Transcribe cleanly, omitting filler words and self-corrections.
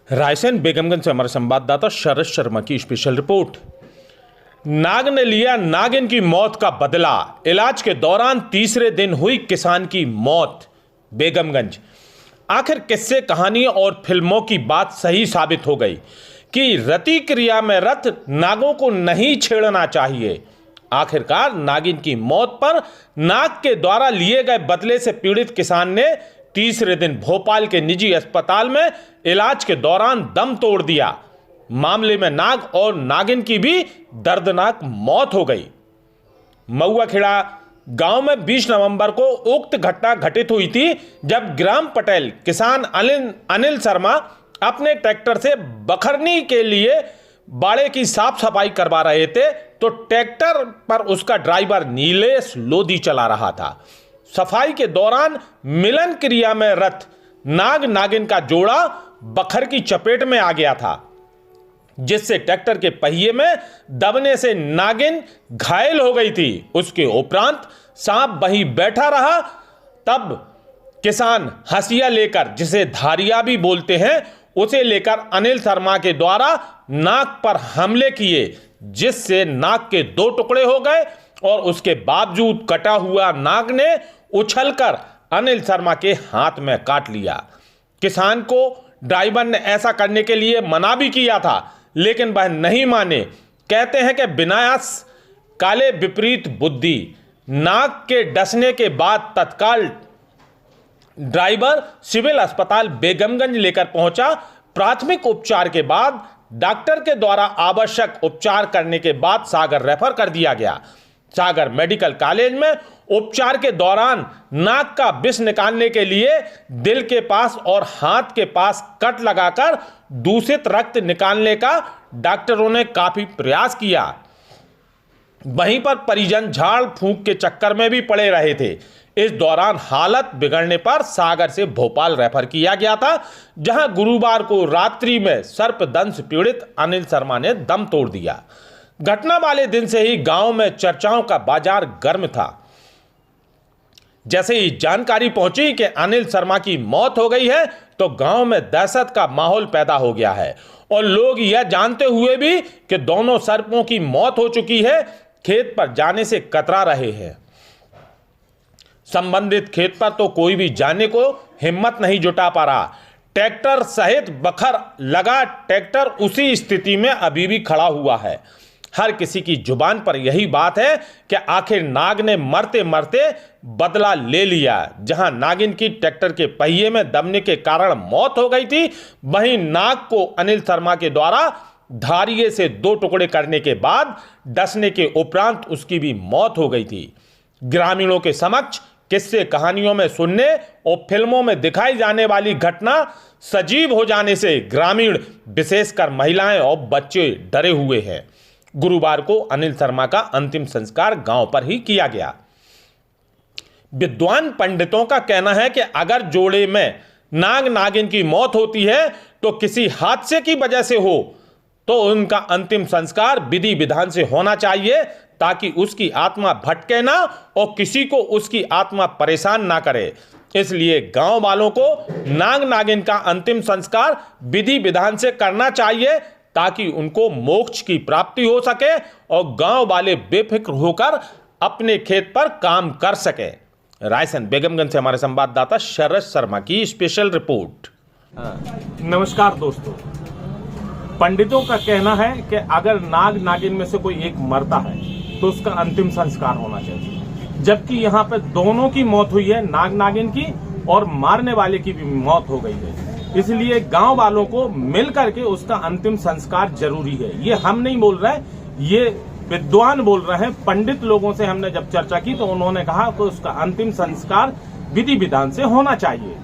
रायसेन बेगमगंज से हमारे संवाददाता शरद शर्मा की स्पेशल रिपोर्ट। नाग ने लिया नागिन की मौत का बदला, इलाज के दौरान तीसरे दिन हुई किसान की मौत। बेगमगंज आखिर किस्से, कहानी और फिल्मों की बात सही साबित हो गई कि रति क्रिया में रत नागों को नहीं छेड़ना चाहिए। आखिरकार नागिन की मौत पर नाग के द्वारा लिए गए बदले से पीड़ित किसान ने तीसरे दिन भोपाल के निजी अस्पताल में इलाज के दौरान दम तोड़ दिया। मामले में नाग और नागिन की भी दर्दनाक मौत हो गई। मऊआखेड़ा गांव में 20 नवंबर को उक्त घटना घटित हुई थी, जब ग्राम पटेल किसान अनिल शर्मा अपने ट्रैक्टर से बखरनी के लिए बाड़े की साफ सफाई करवा रहे थे, तो ट्रैक्टर पर उसका ड्राइवर नीलेश लोधी चला रहा था। सफाई के दौरान मिलन क्रिया में रत नाग नागिन का जोड़ा बखर की चपेट में आ गया था, जिससे ट्रैक्टर के पहिए में दबने से नागिन घायल हो गई थी। उसके उपरांत सांप वहीं बैठा रहा। तब किसान हंसिया लेकर, जिसे धारिया भी बोलते हैं, उसे लेकर अनिल शर्मा के द्वारा नाक पर हमले किए, जिससे नाक के 2 टुकड़े हो गए और उसके बावजूद कटा हुआ नाग ने उछलकर अनिल शर्मा के हाथ में काट लिया। किसान को ड्राइवर ने ऐसा करने के लिए मना भी किया था, लेकिन वह नहीं माने। कहते हैं कि विनाश काले विपरीत बुद्धि। नाग के डसने के बाद तत्काल ड्राइवर सिविल अस्पताल बेगमगंज लेकर पहुंचा। प्राथमिक उपचार के बाद डॉक्टर के द्वारा आवश्यक उपचार करने के बाद सागर रेफर कर दिया गया। सागर मेडिकल कॉलेज में उपचार के दौरान नाक का विष निकालने के लिए दिल के पास और हाथ के पास कट लगाकर दूषित रक्त निकालने का डॉक्टरों ने काफी प्रयास किया। वहीं पर परिजन झाड़ फूंक के चक्कर में भी पड़े रहे थे। इस दौरान हालत बिगड़ने पर सागर से भोपाल रेफर किया गया था, जहां गुरुवार को रात्रि में सर्पदंश पीड़ित अनिल शर्मा ने दम तोड़ दिया। घटना वाले दिन से ही गांव में चर्चाओं का बाजार गर्म था। जैसे ही जानकारी पहुंची कि अनिल शर्मा की मौत हो गई है, तो गांव में दहशत का माहौल पैदा हो गया है और लोग यह जानते हुए भी कि दोनों सर्पों की मौत हो चुकी है, खेत पर जाने से कतरा रहे हैं। संबंधित खेत पर तो कोई भी जाने को हिम्मत नहीं जुटा पा रहा। ट्रैक्टर सहित बखर लगा ट्रैक्टर उसी स्थिति में अभी भी खड़ा हुआ है। हर किसी की जुबान पर यही बात है कि आखिर नाग ने मरते मरते बदला ले लिया। जहां नागिन की ट्रैक्टर के पहिए में दबने के कारण मौत हो गई थी, वहीं नाग को अनिल शर्मा के द्वारा धारिये से 2 टुकड़े करने के बाद डसने के उपरांत उसकी भी मौत हो गई थी। ग्रामीणों के समक्ष किस्से कहानियों में सुनने और फिल्मों में दिखाई जाने वाली घटना सजीव हो जाने से ग्रामीण, विशेषकर महिलाएं और बच्चे डरे हुए हैं। गुरुवार को अनिल शर्मा का अंतिम संस्कार गांव पर ही किया गया। विद्वान पंडितों का कहना है कि अगर जोड़े में नाग नागिन की मौत होती है तो किसी हादसे की वजह से हो, तो उनका अंतिम संस्कार विधि विधान से होना चाहिए, ताकि उसकी आत्मा भटके ना और किसी को उसकी आत्मा परेशान ना करे। इसलिए गांव वालों को नाग नागिन का अंतिम संस्कार विधि विधान से करना चाहिए, ताकि उनको मोक्ष की प्राप्ति हो सके और गांव वाले बेफिक्र होकर अपने खेत पर काम कर सके। रायसेन बेगमगंज से हमारे संवाददाता शरद शर्मा की स्पेशल रिपोर्ट। नमस्कार दोस्तों, पंडितों का कहना है कि अगर नाग नागिन में से कोई एक मरता है तो उसका अंतिम संस्कार होना चाहिए, जबकि यहाँ पे दोनों की मौत हुई है, नाग नागिन की और मारने वाले की भी मौत हो गई है। इसलिए गांव वालों को मिल करके उसका अंतिम संस्कार जरूरी है। ये हम नहीं बोल रहे, ये विद्वान बोल रहे हैं। पंडित लोगों से हमने जब चर्चा की तो उन्होंने कहा कि उसका अंतिम संस्कार विधि विधान से होना चाहिए।